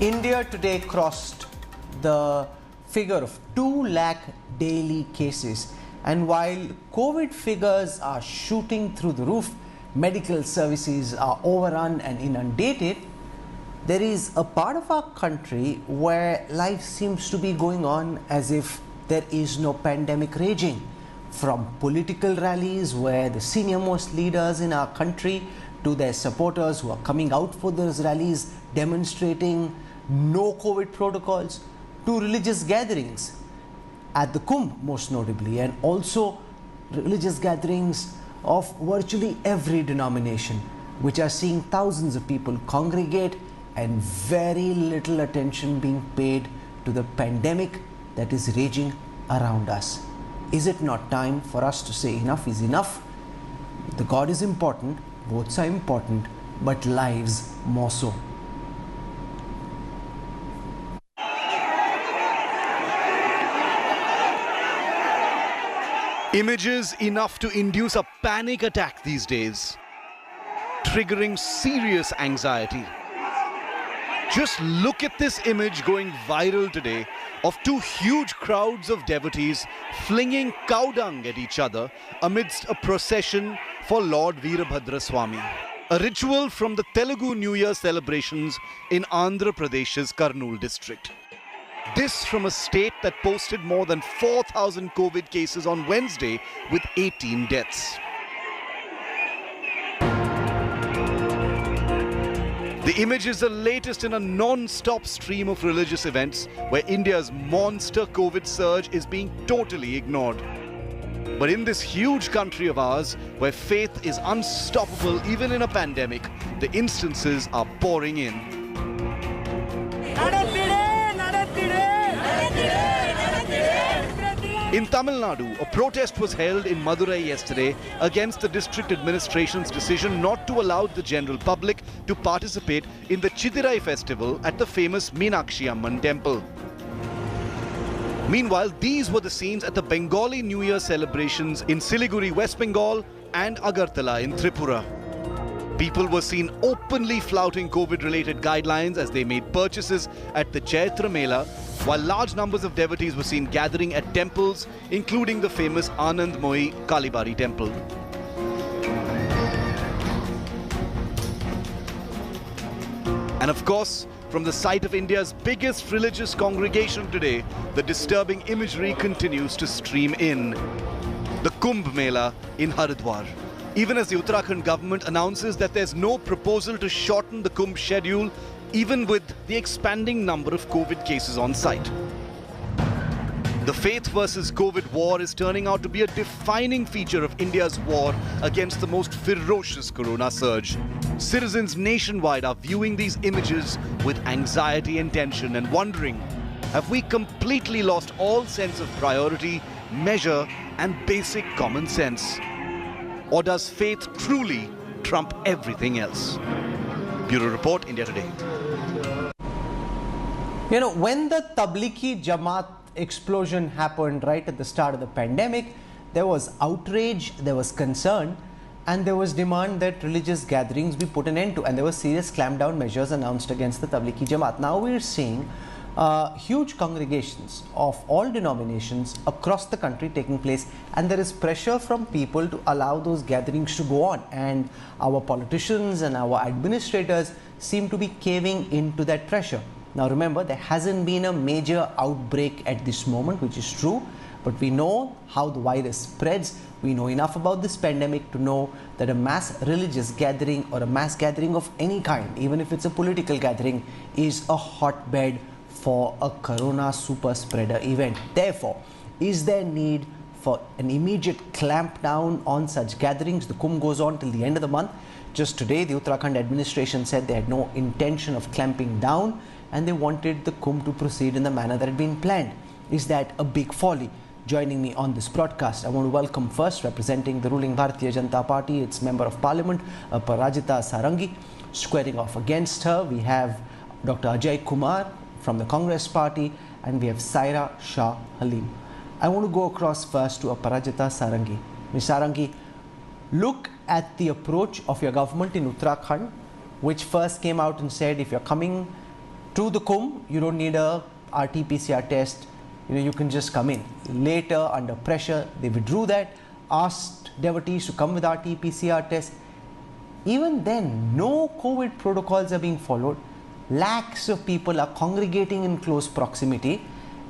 India today crossed the figure of 2 lakh daily cases, and while COVID figures are shooting through the roof, medical services are overrun and inundated, there is a part of our country where life seems to be going on as if there is no pandemic raging. From political rallies where the senior most leaders in our country to their supporters who are coming out for those rallies demonstrating no COVID protocols, to religious gatherings at the Kumbh most notably, and also religious gatherings of virtually every denomination, which are seeing thousands of people congregate and very little attention being paid to the pandemic that is raging around us. Is it not time for us to say enough is enough? The God is important, votes are important, but lives more so. Images enough to induce a panic attack these days, triggering serious anxiety. Just look at this image going viral today of two huge crowds of devotees flinging cow dung at each other amidst a procession for Lord Veerabhadra Swami. A ritual from the Telugu New Year celebrations in Andhra Pradesh's Kurnool district. This from a state that posted more than 4,000 COVID cases on Wednesday with 18 deaths. The image is the latest in a non-stop stream of religious events where India's monster COVID surge is being totally ignored. But in this huge country of ours, where faith is unstoppable even in a pandemic, the instances are pouring in. In Tamil Nadu, a protest was held in Madurai yesterday against the district administration's decision not to allow the general public to participate in the Chidirai festival at the famous Meenakshi Amman temple. Meanwhile, these were the scenes at the Bengali New Year celebrations in Siliguri, West Bengal and Agartala in Tripura. People were seen openly flouting COVID-related guidelines as they made purchases at the Chaitra Mela, while large numbers of devotees were seen gathering at temples, including the famous Anandmoyi Kalibari temple. And of course, from the site of India's biggest religious congregation today, the disturbing imagery continues to stream in. The Kumbh Mela in Haridwar. Even as the Uttarakhand government announces that there's no proposal to shorten the Kumbh schedule, even with the expanding number of COVID cases on site. The faith versus COVID war is turning out to be a defining feature of India's war against the most ferocious corona surge. Citizens nationwide are viewing these images with anxiety and tension and wondering, have we completely lost all sense of priority, measure and basic common sense? Or does faith truly trump everything else? Bureau Report, India Today. You know, when the Tablighi Jamaat explosion happened right at the start of the pandemic, there was outrage, there was concern, and there was demand that religious gatherings be put an end to, and there were serious clampdown measures announced against the Tablighi Jamaat. Now we're seeing huge congregations of all denominations across the country taking place, and there is pressure from people to allow those gatherings to go on, and our politicians and our administrators seem to be caving into that pressure. Now remember, there hasn't been a major outbreak at this moment, which is true, but we know how the virus spreads. We know enough about this pandemic to know that a mass religious gathering or a mass gathering of any kind, even if it's a political gathering, is a hotbed for a corona super spreader event. Therefore, is there need for an immediate clampdown on such gatherings? The Kumbh goes on till the end of the month. Just today, the Uttarakhand administration said they had no intention of clamping down and they wanted the Kumbh to proceed in the manner that had been planned. Is that a big folly? Joining me on this broadcast, I want to welcome first, representing the ruling Bharatiya Janata Party, its Member of Parliament, Aparajita Sarangi. Squaring off against her, we have Dr. Ajay Kumar from the Congress Party, and we have Saira Shah Halim. I want to go across first to Aparajita Sarangi. Ms. Sarangi, look at the approach of your government in Uttarakhand, which first came out and said if you're coming To the Kumbh, you don't need a RT-PCR test. You can just come in. Later, under pressure, they withdrew that, asked devotees to come with RT-PCR test. Even then, no COVID protocols are being followed. Lakhs of people are congregating in close proximity,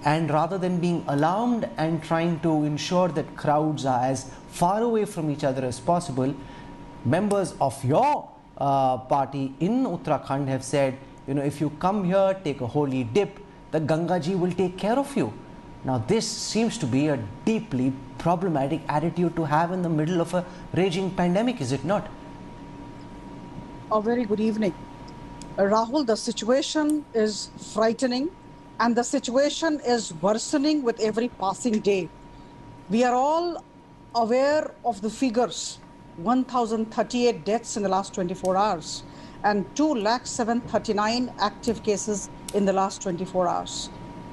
and rather than being alarmed and trying to ensure that crowds are as far away from each other as possible, members of your party in Uttarakhand have said, if you come here, take a holy dip, the Gangaji will take care of you. Now this seems to be a deeply problematic attitude to have in the middle of a raging pandemic, is it not? A very good evening. Rahul, the situation is frightening and the situation is worsening with every passing day. We are all aware of the figures, 1,038 deaths in the last 24 hours and 2,739,000 active cases in the last 24 hours.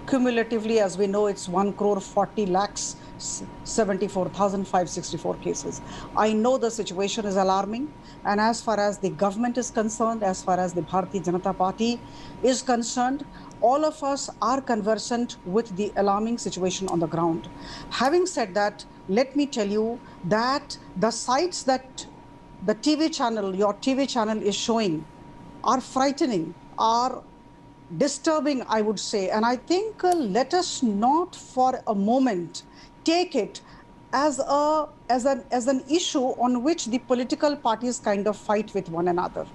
Cumulatively, as we know, it's 1,40,74,564 cases. I know the situation is alarming, and as far as the government is concerned, as far as the Bharatiya Janata Party is concerned, all of us are conversant with the alarming situation on the ground. Having said that, let me tell you that the sites that the TV channel, your TV channel is showing are frightening, are disturbing, I would say. And I think let us not for a moment take it as an issue on which the political parties kind of fight with one another.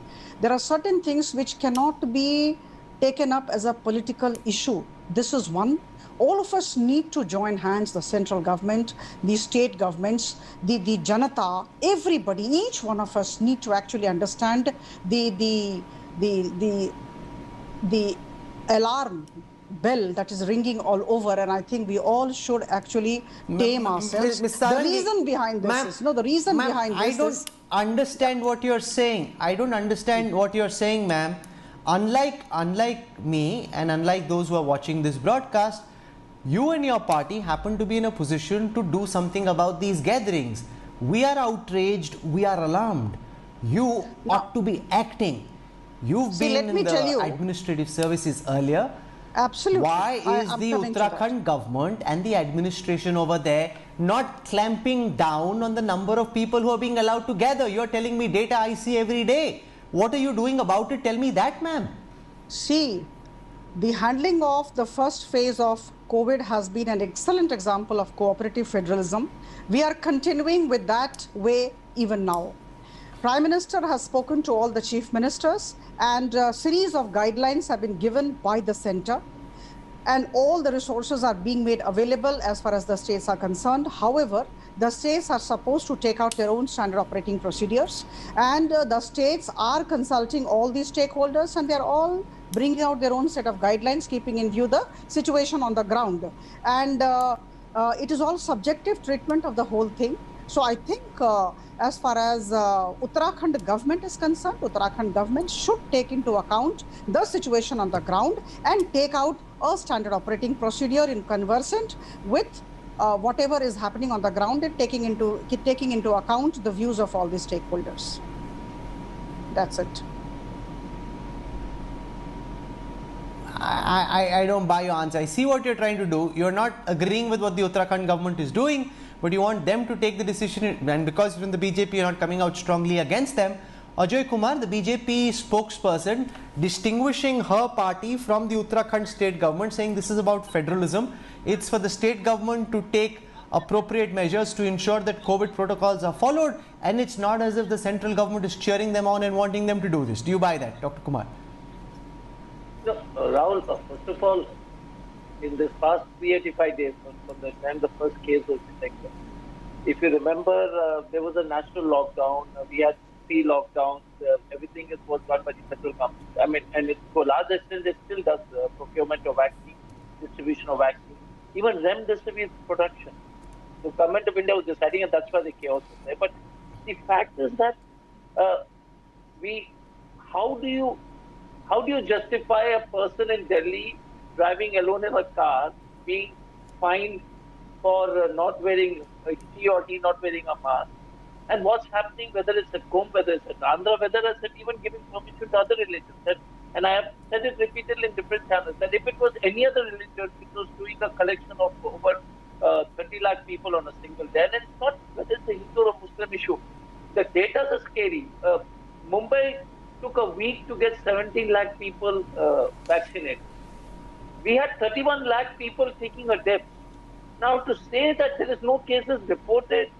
There are certain things which cannot be taken up as a political issue. This is one. All of us need to join hands, the central government, the state governments, the Janata, everybody, each one of us need to actually understand the alarm bell that is ringing all over, and I think we all should actually tame ourselves. The reason behind this is, no, the reason behind this is... I don't understand what you're saying. I don't understand what you're saying, ma'am. Unlike me and unlike those who are watching this broadcast, you and your party happen to be in a position to do something about these gatherings. We are outraged, we are alarmed. You ought to be acting. You've been in the administrative services earlier. Absolutely. Why is the Uttarakhand government and the administration over there not clamping down on the number of people who are being allowed to gather? You're telling me data I see every day. What are you doing about it? Tell me that, ma'am. See, the handling of the first phase of COVID has been an excellent example of cooperative federalism. We are continuing with that way even now. Prime Minister has spoken to all the chief ministers, and a series of guidelines have been given by the center, and all the resources are being made available as far as the states are concerned. However, the states are supposed to take out their own standard operating procedures, and the states are consulting all these stakeholders, and they're all bringing out their own set of guidelines, keeping in view the situation on the ground. And it is all subjective treatment of the whole thing. So I think as far as Uttarakhand government is concerned, Uttarakhand government should take into account the situation on the ground and take out a standard operating procedure in conversant with whatever is happening on the ground and taking into account the views of all the stakeholders. That's it. I don't buy your answer. I see what you're trying to do. You're not agreeing with what the Uttarakhand government is doing, but you want them to take the decision, and because from the BJP you're not coming out strongly against them. Ajoy Kumar, the BJP spokesperson, distinguishing her party from the Uttarakhand state government, saying this is about federalism. It's for the state government to take appropriate measures to ensure that COVID protocols are followed, and it's not as if the central government is cheering them on and wanting them to do this. Do you buy that, Dr. Kumar? No, Rahul, first of all, in this past 385 days from the time the first case was detected, if you remember, there was a national lockdown. We had 3 lockdowns. Everything was done by the federal government. I mean, and to a large extent, it still does procurement of vaccine, distribution of vaccine, even remdesivir production. The government of India was deciding, and that's why the chaos was there. But the fact is that how do you justify a person in Delhi driving alone in a car being fined for not wearing, he or he not wearing a mask? And what's happening, whether it's at Kumbh, whether it's at Andhra, whether it's at even giving permission to other religions, that And I have said it repeatedly in different channels that if it was any other religion, it was doing a collection of over 30 lakh people on a single day. And it's not whether it's a Hindu or Muslim issue. The data are scary. Mumbai took a week to get 17 lakh people vaccinated. We had 31 lakh people taking a dip. Now to say that there is no cases reported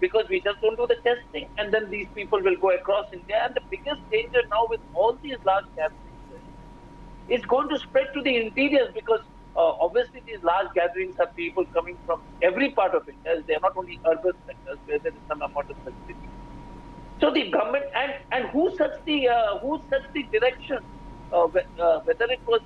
because we just don't do the testing and then these people will go across India. And the biggest danger now with all these large gatherings is going to spread to the interiors because obviously these large gatherings have people coming from every part of India. They are not only urban centers where there is some amount of facility. So the government and who sets the direction? Whether it was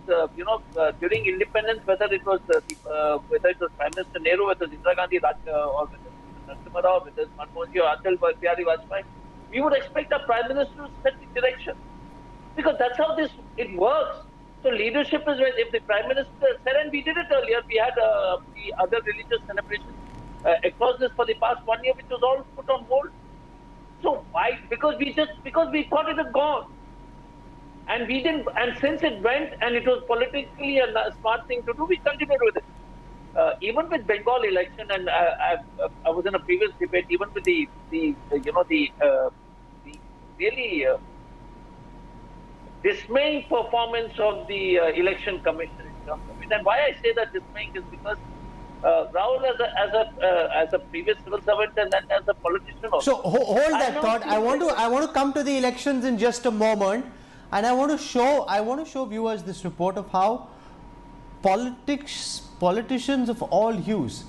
during independence, whether it was Prime Minister Nehru, whether it was Indira Gandhi, or whether it was Narasimha Rao, whether it was Manmohan Singh or Atal Bihari Vajpayee, we would expect a Prime Minister to set the direction because that's how it works. So leadership is when if the Prime Minister said, and we did it earlier, we had the other religious celebrations across this for the past 1 year, which was all put on hold. So why? Because we thought it had gone. And we didn't, and since it went and it was politically a smart thing to do, we continued with it. Even with Bengal election, and I was in a previous debate, even with the really dismaying performance of the election commission in terms of it. And why I say that dismaying is because Rahul as a previous civil servant and then as a politician also. So hold that thought. I want to come to the elections in just a moment. And I want to show viewers this report of how politicians of all hues,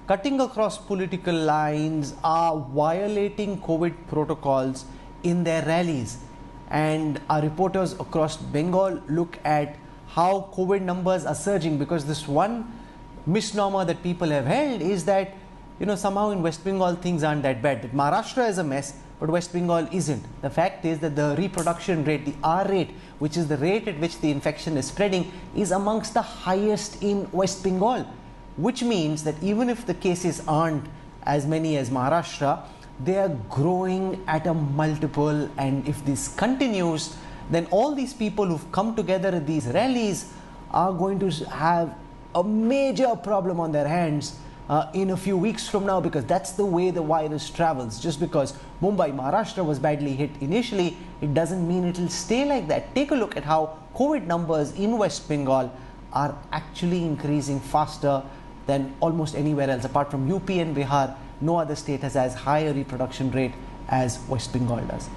cutting across political lines, are violating COVID protocols in their rallies. And our reporters across Bengal look at how COVID numbers are surging, because this one misnomer that people have held is that, somehow in West Bengal things aren't that bad. That Maharashtra is a mess, but West Bengal isn't. The fact is that the reproduction rate, the R rate, which is the rate at which the infection is spreading, is amongst the highest in West Bengal, which means that even if the cases aren't as many as Maharashtra, they are growing at a multiple. And if this continues, then all these people who've come together at these rallies are going to have a major problem on their hands in a few weeks from now, because that's the way the virus travels. Just because Mumbai, Maharashtra was badly hit initially, it doesn't mean it will stay like that. Take a look at how COVID numbers in West Bengal are actually increasing faster than almost anywhere else. Apart from UP and Bihar, no other state has as high a reproduction rate as West Bengal does.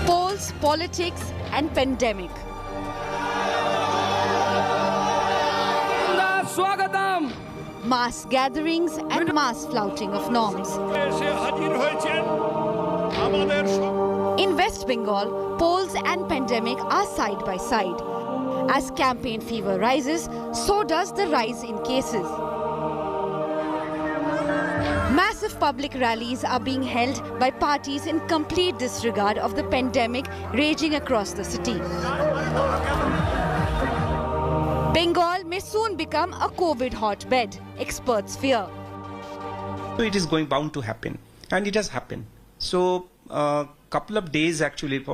Polls, politics and pandemic. Mass gatherings and mass flouting of norms. In West Bengal, polls and pandemic are side by side. As campaign fever rises, so does the rise in cases. Massive public rallies are being held by parties in complete disregard of the pandemic raging across the city. Bengal may soon become a COVID hotbed, experts fear. So it is bound to happen, and it has happened. So couple of days actually,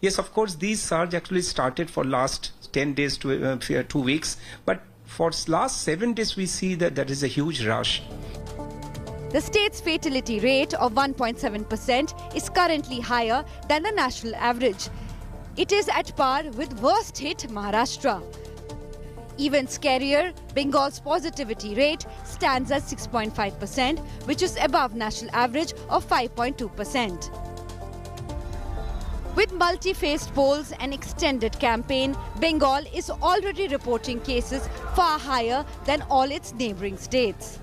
yes, of course, these surge actually started for last 10 days to 2 weeks, but for last 7 days we see that there is a huge rush. The state's fatality rate of 1.7% is currently higher than the national average. It is at par with worst hit Maharashtra. Even scarier, Bengal's positivity rate stands at 6.5%, which is above national average of 5.2%. With multi-phased polls and extended campaign, Bengal is already reporting cases far higher than all its neighbouring states.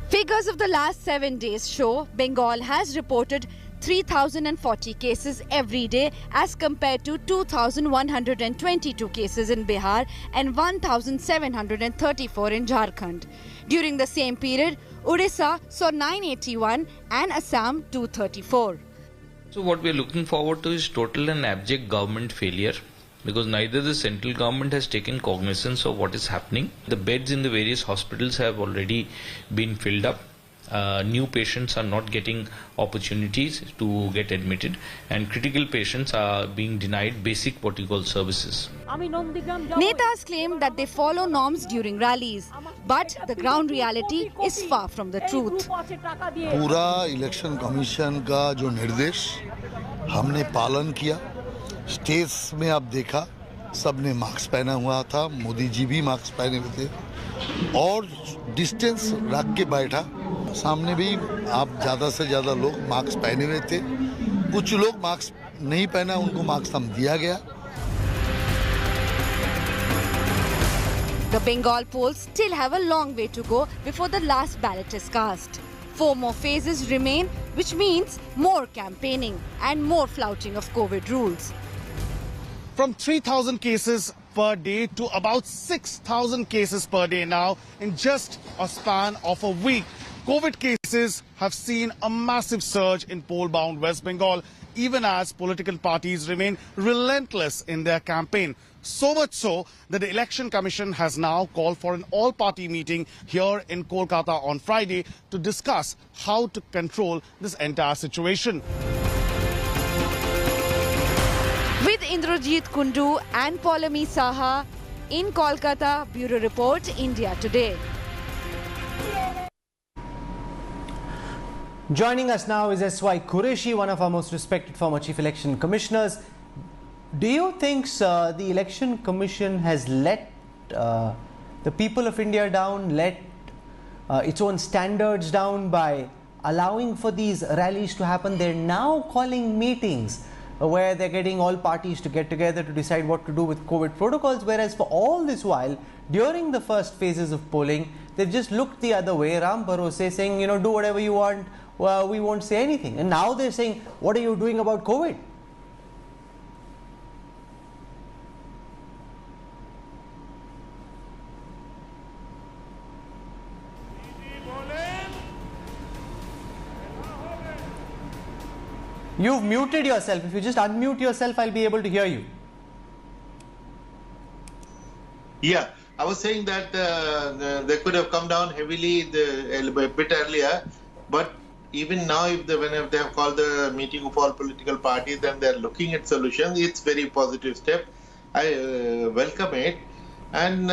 Figures of the last 7 days show Bengal has reported 3,040 cases every day as compared to 2,122 cases in Bihar and 1,734 in Jharkhand. During the same period, Odisha saw 981 and Assam 234. So what we are looking forward to is total and abject government failure, because neither the central government has taken cognizance of what is happening. The beds in the various hospitals have already been filled up. New patients are not getting opportunities to get admitted, and critical patients are being denied basic what you call services. Netas claim that they follow norms during rallies, but the ground reality is far from the truth. पूरा election commission का जो निर्देश हमने पालन किया, stage में आप देखा सबने मास्क पहना हुआ था, मोदी जी भी मास्क पहने हुए थे और डिस्टेंस रख के बैठा। सामने भी आप ज़्यादा से ज़्यादा लोग मास्क पहने हुए थे, कुछ लोग मास्क नहीं पहना, उनको मास्क हम दिया गया। The Bengal polls still have a long way to go before the last ballot is cast. 4 more phases remain, which means more campaigning and more flouting of COVID rules. From 3,000 cases per day to about 6,000 cases per day now in just a span of a week. COVID cases have seen a massive surge in poll-bound West Bengal, even as political parties remain relentless in their campaign. So much so that the Election Commission has now called for an all-party meeting here in Kolkata on Friday to discuss how to control this entire situation. With Indrajit Kundu and Paulami Saha in Kolkata, Bureau Report, India Today. Joining us now is S.Y. Qureshi, one of our most respected former Chief Election Commissioners. Do you think, sir, the Election Commission has let the people of India down, let its own standards down by allowing for these rallies to happen? They're now calling meetings where they're getting all parties to get together to decide what to do with COVID protocols, whereas for all this while, during the first phases of polling, they've just looked the other way, Ram Bharose, saying, you know, do whatever you want, we won't say anything. And now they're saying, what are you doing about COVID? You've muted yourself. If you just unmute yourself, I'll be able to hear you. Yeah, I was saying that they could have come down heavily a bit earlier, but even now, whenever they have called the meeting of all political parties and they're looking at solutions, it's very positive step. I welcome it. And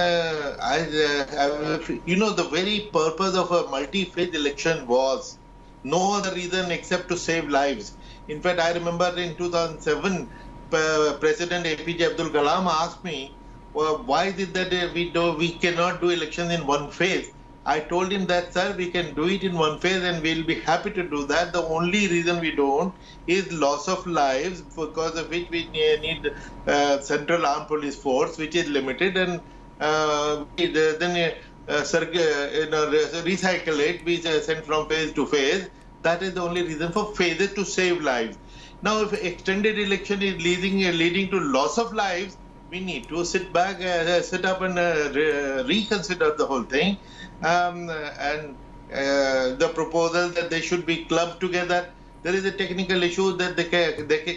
you know, the very purpose of a multi-phase election was no other reason except to save lives. In fact, I remember in 2007, President APJ Abdul Kalam asked me, well, why is it that we cannot do elections in one phase? I told him that, sir, we can do it in one phase and we'll be happy to do that. The only reason we don't is loss of lives, because of which we need Central Armed Police Force, which is limited, and then recycle it, we send from phase to phase. That is the only reason for phases, to save lives. Now, if extended election is leading to loss of lives, we need to sit back, sit up and reconsider the whole thing. And the proposal that they should be clubbed together. There is a technical issue that the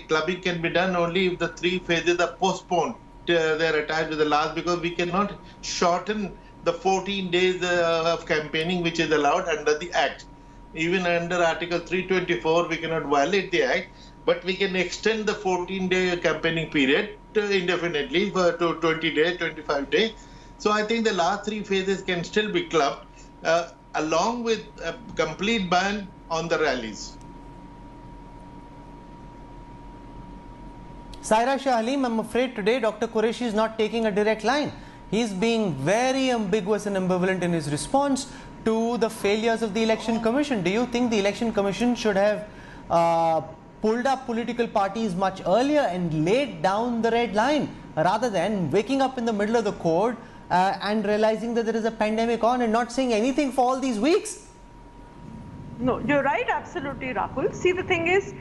clubbing can be done only if the 3 phases are postponed. They're attached to the last, because we cannot shorten the 14 days of campaigning which is allowed under the Act. Even under Article 324, we cannot violate the Act, but we can extend the 14-day campaigning period indefinitely to 20 days, 25 days. So I think the last 3 phases can still be clubbed, along with a complete ban on the rallies. Saira Shah Halim, I'm afraid today Dr. Qureshi is not taking a direct line. He's being very ambiguous and ambivalent in his response to the failures of the Election Commission. Do you think the Election Commission should have pulled up political parties much earlier and laid down the red line, rather than waking up in the middle of the court and realizing that there is a pandemic on and not saying anything for all these weeks? No, you're right, absolutely, Rahul. See, the thing is,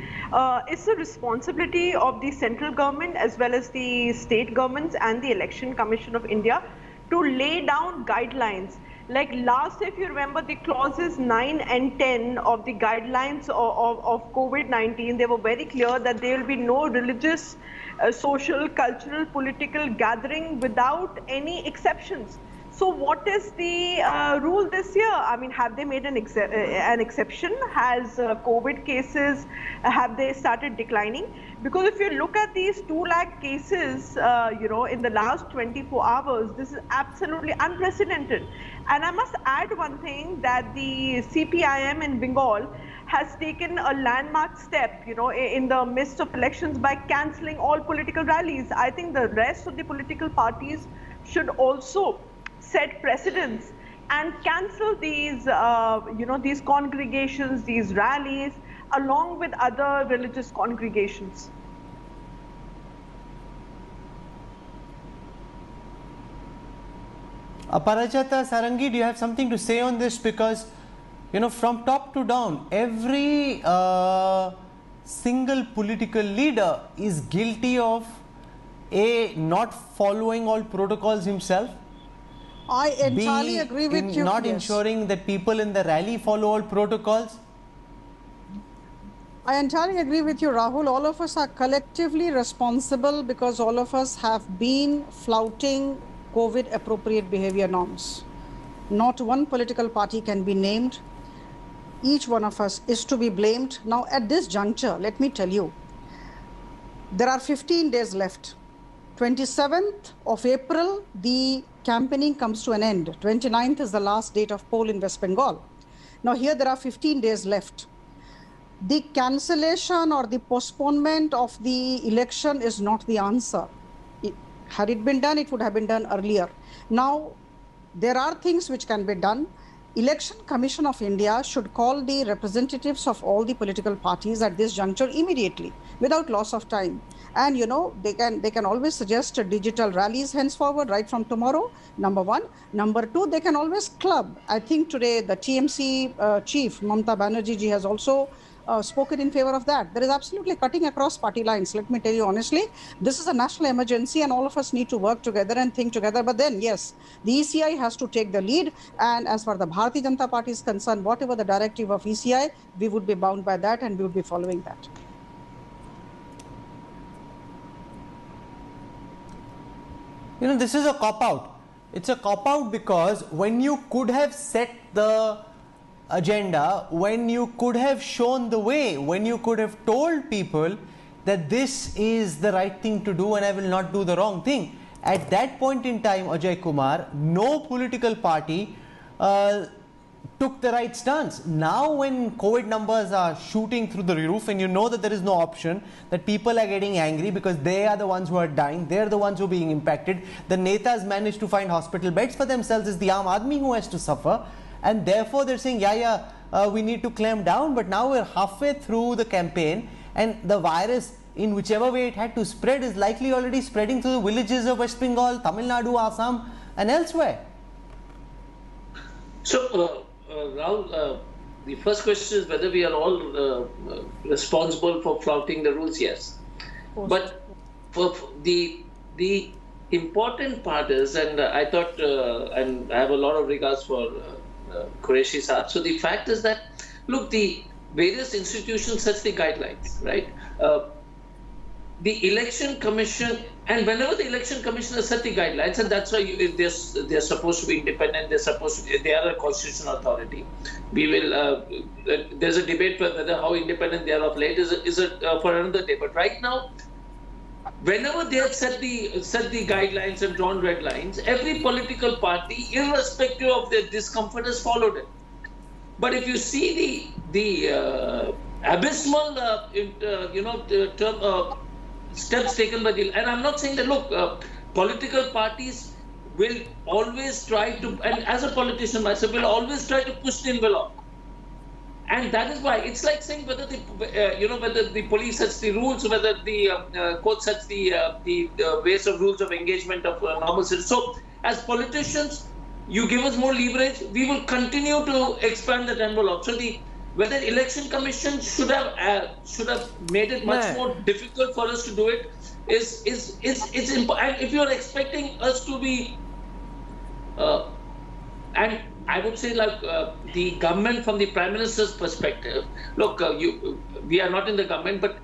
it's the responsibility of the central government as well as the state governments and the Election Commission of India to lay down guidelines. Like last, if you remember, the clauses 9 and 10 of the guidelines of COVID-19, they were very clear that there will be no religious, social, cultural, political gathering without any exceptions. So what is the rule this year? I mean, have they made an exception? Has COVID cases, have they started declining? Because if you look at these 2 lakh cases, in the last 24 hours, this is absolutely unprecedented. And I must add one thing, that the CPIM in Bengal has taken a landmark step, in the midst of elections by cancelling all political rallies. I think the rest of the political parties should also set precedents and cancel these, these congregations, these rallies, along with other religious congregations. Parajata Sarangi, do you have something to say on this? Because, from top to down, every single political leader is guilty of not following all protocols himself. I entirely agree with you. Not ensuring that people in the rally follow all protocols. I entirely agree with you, Rahul. All of us are collectively responsible because all of us have been flouting COVID appropriate behavior norms. Not one political party can be named. Each one of us is to be blamed. Now, at this juncture, let me tell you, there are 15 days left. 27th of April, the campaigning comes to an end. 29th is the last date of poll in West Bengal. Now here there are 15 days left. The cancellation or the postponement of the election is not the answer. Had it been done, it would have been done earlier. Now, there are things which can be done. Election Commission of India should call the representatives of all the political parties at this juncture immediately, without loss of time. And they can always suggest digital rallies henceforward, right from tomorrow, number one. Number two, they can always club. I think today the TMC chief, Mamata Banerjee ji, has also spoken in favor of that. There is absolutely cutting across party lines. Let me tell you honestly, this is a national emergency and all of us need to work together and think together. But then, yes, the ECI has to take the lead. And as far as the Bharatiya Janata Party is concerned, whatever the directive of ECI, we would be bound by that and we would be following that. This is a cop-out. It's a cop-out because when you could have set the agenda, when you could have shown the way, when you could have told people that this is the right thing to do and I will not do the wrong thing. At that point in time, Ajay Kumar, no political party took the right stance. Now when COVID numbers are shooting through the roof and you know that there is no option, that people are getting angry because they are the ones who are dying, they are the ones who are being impacted. The Netas managed to find hospital beds for themselves. It's the Aam Aadmi who has to suffer. And therefore they're saying, we need to clamp down. But now we're halfway through the campaign and the virus, in whichever way it had to spread, is likely already spreading through the villages of West Bengal, Tamil Nadu, Assam and elsewhere. So, Rahul, the first question is whether we are all responsible for flouting the rules. Yes. But for the important part is, and I thought, and I have a lot of regards for Qureshi Saab. So the fact is that, look, the various institutions set the guidelines, right? The Election Commission, and whenever the Election Commission has set the guidelines, and that's why they're supposed to be independent, they are a constitutional authority. We will, there's a debate whether how independent they are of late is for another day. But right now, whenever they have set the guidelines and drawn red lines, every political party, irrespective of their discomfort, has followed it. But if you see the abysmal, steps taken by the, and I'm not saying that, look, political parties will always try to, and as a politician myself, will always try to push the envelope. And that is why it's like saying whether the, whether the police sets the rules, whether the court sets the ways of rules of engagement of normal citizens. So as politicians, you give us more leverage, we will continue to expand that envelope. So whether Election Commission should have made it much more difficult for us to do it is important. And if you are expecting us to be, and I would say like the government from the Prime Minister's perspective, look, we are not in the government, but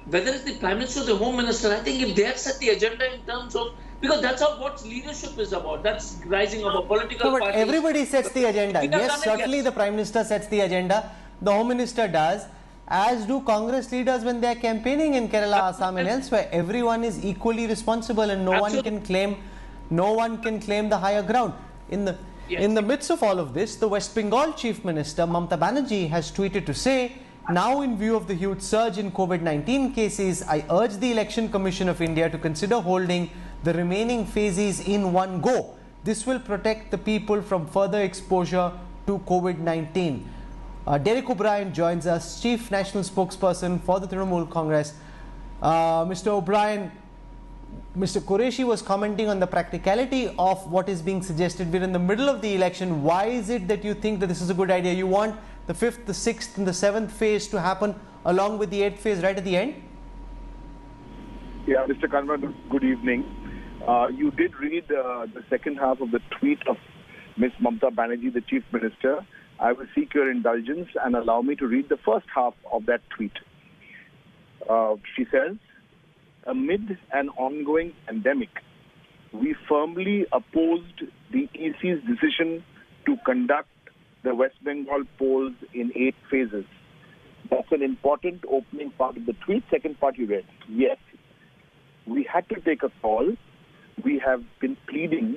whether it's the Prime Minister or the Home Minister, I think if they have set the agenda in terms of, because that's what leadership is about. That's rising of a political but party. Everybody sets the agenda. Yes, certainly the Prime Minister sets the agenda. The Home Minister does. As do Congress leaders when they are campaigning in Kerala, Assam and elsewhere. Everyone is equally responsible and no one can claim the higher ground. In the midst of all of this, the West Bengal Chief Minister Mamata Banerjee has tweeted to say, now in view of the huge surge in COVID-19 cases, I urge the Election Commission of India to consider holding the remaining phases in one go. This will protect the people from further exposure to COVID-19. Derek O'Brien joins us, Chief National Spokesperson for the Trinamool Congress. Mr. O'Brien, Mr. Qureshi was commenting on the practicality of what is being suggested. We're in the middle of the election. Why is it that you think that this is a good idea? You want the 5th, the 6th and the 7th phase to happen along with the 8th phase right at the end? Yeah, Mr. Kanwal, good evening. You did read the second half of the tweet of Ms. Mamata Banerjee, the Chief Minister. I will seek your indulgence and allow me to read the first half of that tweet. She says, amid an ongoing pandemic, we firmly opposed the EC's decision to conduct the West Bengal polls in 8 phases. That's an important opening part of the tweet. Second part you read. Yes, we had to take a call. We have been pleading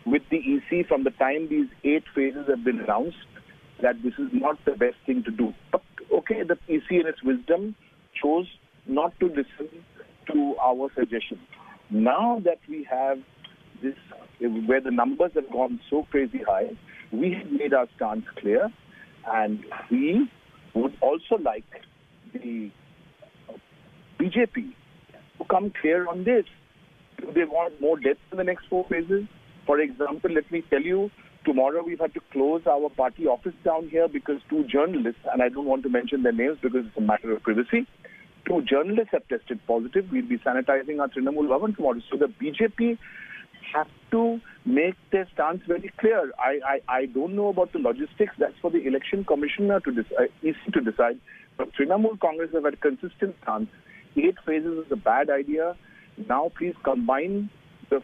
with the EC from the time these 8 phases have been announced that this is not the best thing to do. But okay, the EC in its wisdom chose not to listen to our suggestion. Now that we have this, where the numbers have gone so crazy high, we have made our stance clear, and we would also like the BJP to come clear on this. Do they want more deaths in the next 4 phases? For example, let me tell you, tomorrow we've had to close our party office down here because 2 journalists, and I don't want to mention their names because it's a matter of privacy, 2 journalists have tested positive. We'll be sanitizing our Trinamool Bhavan tomorrow. So the BJP have to make their stance very clear. I don't know about the logistics. That's for the Election Commissioner to decide. But Trinamool Congress have had a consistent stance. 8 phases is a bad idea. Now please combine the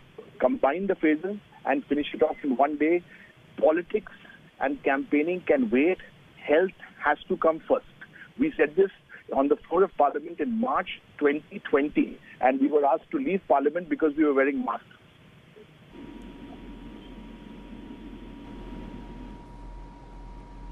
phases and finish it off in one day. Politics and campaigning can wait. Health has to come first. We said this on the floor of Parliament in March 2020, and we were asked to leave Parliament because we were wearing masks.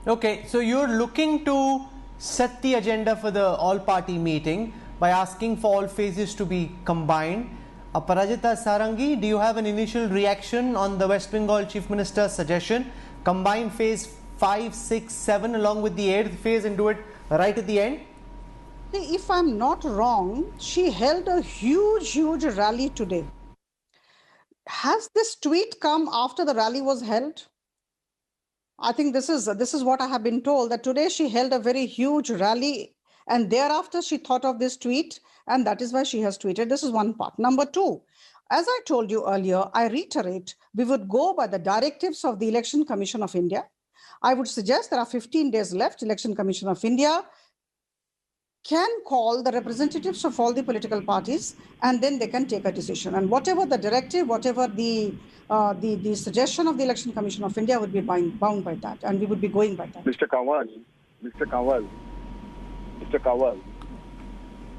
Okay, so you're looking to set the agenda for the all-party meeting by asking for all phases to be combined. Aparajita Sarangi, do you have an initial reaction on the West Bengal Chief Minister's suggestion? Combine phase 5, 6, 7 along with the 8th phase and do it right at the end? If I'm not wrong, she held a huge rally today. Has this tweet come after the rally was held? I think this is what I have been told, that today she held a very huge rally and thereafter she thought of this tweet, and that is why she has tweeted. This is one part. Number 2, as I told you earlier, I reiterate, we would go by the directives of the Election Commission of India. I would suggest there are 15 days left. Election Commission of India can call the representatives of all the political parties and then they can take a decision. And whatever the directive, whatever the suggestion of the Election Commission of India would be bound by that, and we would be going by that. Mr. Kanwal,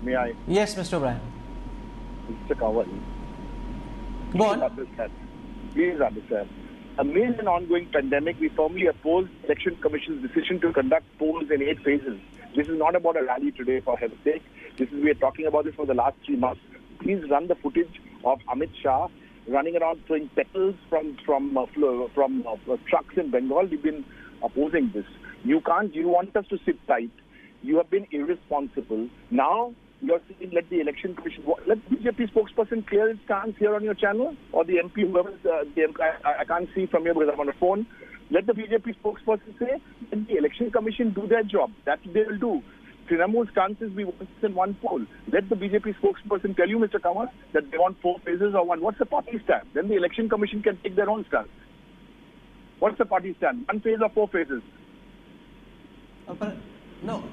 may I? Yes, Mr. O'Brien. Mr. Kanwal, go on. Please understand. Amid an ongoing pandemic, we firmly oppose the Election Commission's decision to conduct polls in 8 phases. This is not about a rally today, for heaven's sake. We are talking about this for the last 3 months. Please run the footage of Amit Shah running around throwing petals from trucks in Bengal. We've been opposing this. You want us to sit tight. You have been irresponsible. Now you're saying let the Election Commission, let BJP spokesperson clear his stance here on your channel, or the MP, whoever the MP, I can't see from here because I'm on the phone. Let the BJP spokesperson say, let the election commission do their job. That they will do. Trinamool's chances be 1 in 1 poll. Let the BJP spokesperson tell you, Mr. Kanwal, that they want 4 phases or 1. What's the party stand? Then the election commission can take their own stand. What's the party stand? 1 phase or 4 phases? No.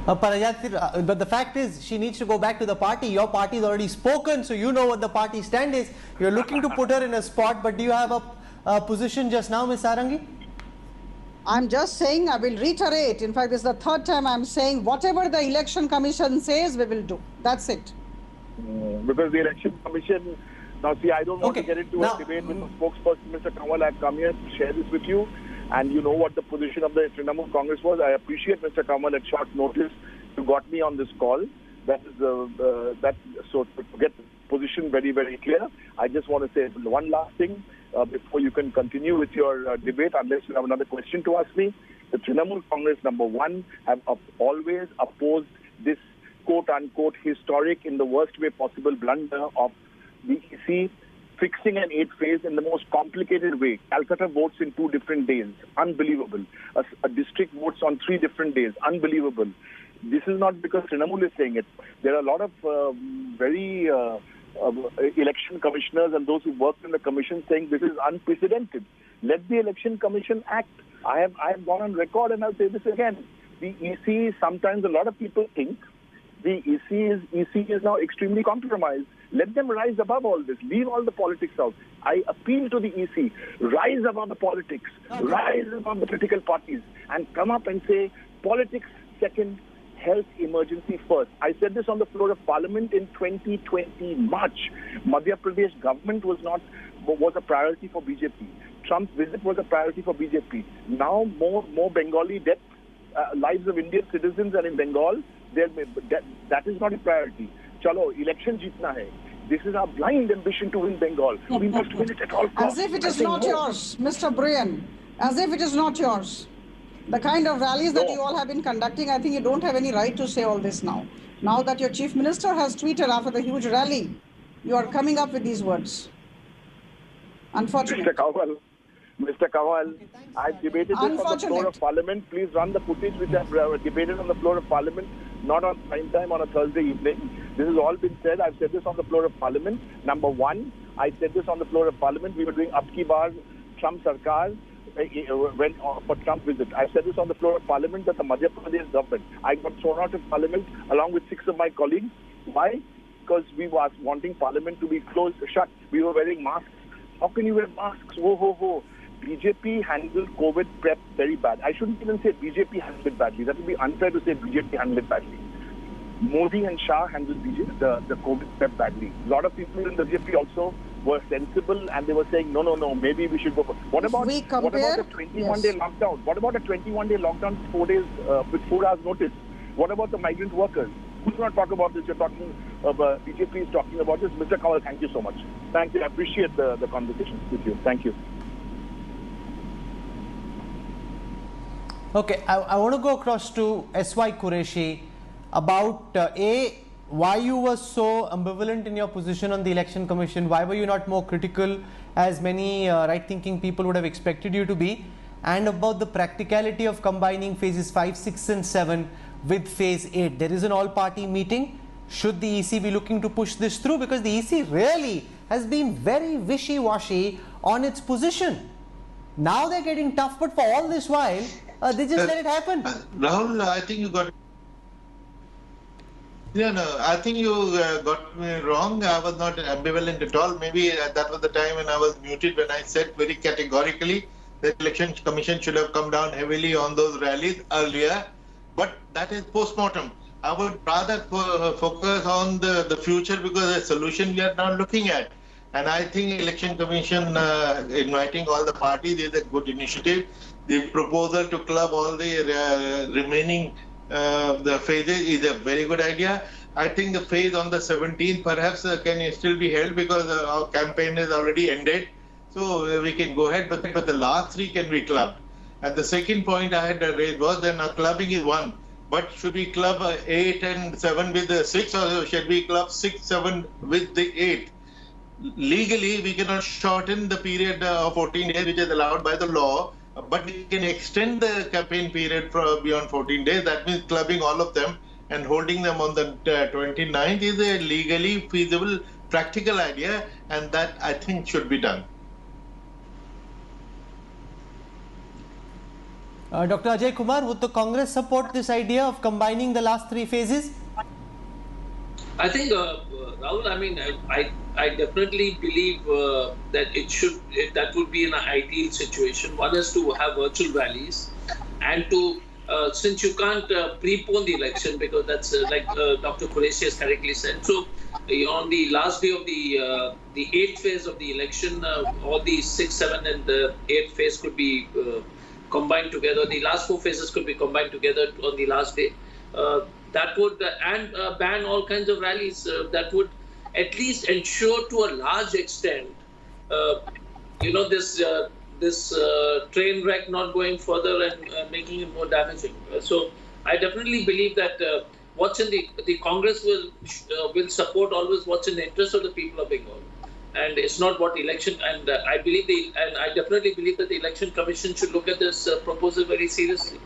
But the fact is, she needs to go back to the party. Your party has already spoken, so you know what the party stand is. You're looking to put her in a spot, but do you have a position just now, Ms. Sarangi? I'm just saying, I will reiterate. In fact, this is the 3rd time I'm saying, whatever the election commission says, we will do. That's it. Because the election commission, now see, I don't want to get into a debate with the spokesperson, Mr. Kanwal. I've come here to share this with you. And you know what the position of the Trinamool Congress was. I appreciate, Mr. Kanwal, at short notice, you got me on this call. That is, so to get the position very, very clear, I just want to say one last thing before you can continue with your debate, unless you have another question to ask me. The Trinamool Congress, number one, have always opposed this quote-unquote historic, in the worst way possible, blunder of the EC fixing an 8th phase in the most complicated way. Calcutta votes in 2 different days. Unbelievable. A district votes on 3 different days. Unbelievable. This is not because Trinamool is saying it. There are a lot of very election commissioners and those who work in the commission saying this is unprecedented. Let the election commission act. I have gone on record and I'll say this again. The EC, sometimes a lot of people think the EC is now extremely compromised. Let them rise above all this. Leave all the politics out. I appeal to the EC. Rise above the politics. Rise above the political parties. And come up and say, politics second, health emergency first. I said this on the floor of Parliament in 2020 March. Madhya Pradesh government was a priority for BJP. Trump's visit was a priority for BJP. Now more Bengali deaths, lives of Indian citizens are in Bengal. That is not a priority. Chalo, election jeetna hai. This is our blind ambition to win Bengal. We must win it at all costs. As if it is not yours, Mr. Brian. As if it is not yours. The kind of rallies that you all have been conducting, I think you don't have any right to say all this now. Now that your chief minister has tweeted after the huge rally, you are coming up with these words. Unfortunately. Mr. Kanwal, I've debated this on the floor of Parliament. Please run the footage which I've debated on the floor of Parliament, not on prime time on a Thursday evening. This has all been said. I've said this on the floor of Parliament. Number one, I said this on the floor of Parliament. We were doing Ab Ki Baar Trump Sarkar when for Trump visit. I said this on the floor of Parliament that the Madhya Pradesh government, I got thrown out of Parliament along with 6 of my colleagues. Why? Because we were wanting Parliament to be shut. We were wearing masks. How can you wear masks? Ho. BJP handled COVID prep very bad. I shouldn't even say BJP handled it badly. That would be unfair to say BJP handled it badly. Modi and Shah handled the COVID prep badly. A lot of people in the BJP also were sensible and they were saying, no, maybe we should go for... What about a 21-day lockdown? What about a 21-day lockdown with 4 hours notice? What about the migrant workers? Who's going to talk about this? You're talking about, BJP is talking about this. Mr. Kanwal, thank you so much. Thank you. I appreciate the conversation with you. Thank you. Okay, I want to go across to S.Y. Qureshi about why you were so ambivalent in your position on the election commission. Why were you not more critical as many right-thinking people would have expected you to be? And about the practicality of combining phases 5, 6 and 7 with phase 8. There is an all-party meeting. Should the EC be looking to push this through? Because the EC really has been very wishy-washy on its position. Now they're getting tough, but for all this while, they just let it happen. Rahul, I think you got... No, I think you got me wrong. I was not ambivalent at all. Maybe that was the time when I was muted, when I said very categorically the election commission should have come down heavily on those rallies earlier. But that is post-mortem. I would rather focus on the future, because the solution we are now looking at. And I think election commission inviting all the parties is a good initiative. The proposal to club all the remaining the phases is a very good idea. I think the phase on the 17th perhaps can still be held, because our campaign is already ended. So we can go ahead, but the last 3 can be clubbed. And the second point I had raised was that now clubbing is one. But should we club 8 and 7 with the 6, or should we club 6, 7 with the 8? legally we cannot shorten the period of 14 days, which is allowed by the law, but we can extend the campaign period beyond 14 days. That means clubbing all of them and holding them on the 29th is a legally feasible, practical idea, and that I think should be done. Dr. Ajay Kumar, would the Congress support this idea of combining the last 3 phases? I think, Rahul, I mean, I definitely believe that that would be an ideal situation. One is to have virtual rallies, and to, since you can't prepone the election, because that's like Dr. Qureshi has correctly said. So on the last day of the 8th phase of the election, all the 6th, 7th and the 8th phase could be combined together. The last 4 phases could be combined together on the last day. That would ban all kinds of rallies. That would at least ensure to a large extent, this train wreck not going further and making it more damaging. So I definitely believe that what's in the Congress will support always what's in the interest of the people of Bengal, and it's not what election. And I definitely believe that the Election Commission should look at this proposal very seriously.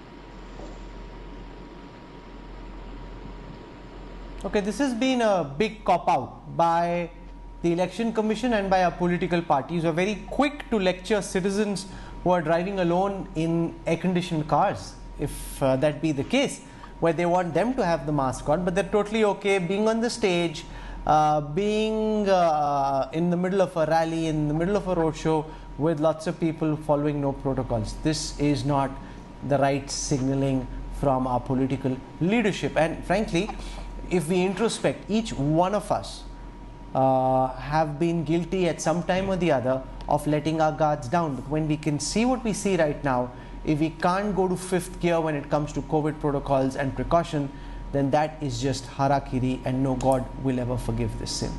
Okay, this has been a big cop-out by the Election Commission and by our political parties who are very quick to lecture citizens who are driving alone in air-conditioned cars, if that be the case, where they want them to have the mask on, but they're totally okay being on the stage, being in the middle of a rally, in the middle of a roadshow with lots of people following no protocols. This is not the right signaling from our political leadership. And frankly, if we introspect, each one of us have been guilty at some time or the other of letting our guards down. But when we can see what we see right now, if we can't go to 5th gear when it comes to COVID protocols and precaution, then that is just harakiri, and no God will ever forgive this sin.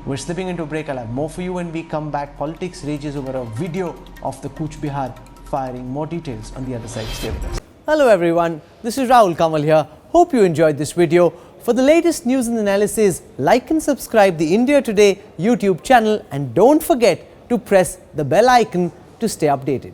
We're slipping into a break. I'll have more for you when we come back. Politics rages over a video of the Cooch Behar firing. More details on the other side. Stay with us. Hello everyone, this is Rahul Kamal here. Hope you enjoyed this video. For the latest news and analysis, like and subscribe the India Today YouTube channel, and don't forget to press the bell icon to stay updated.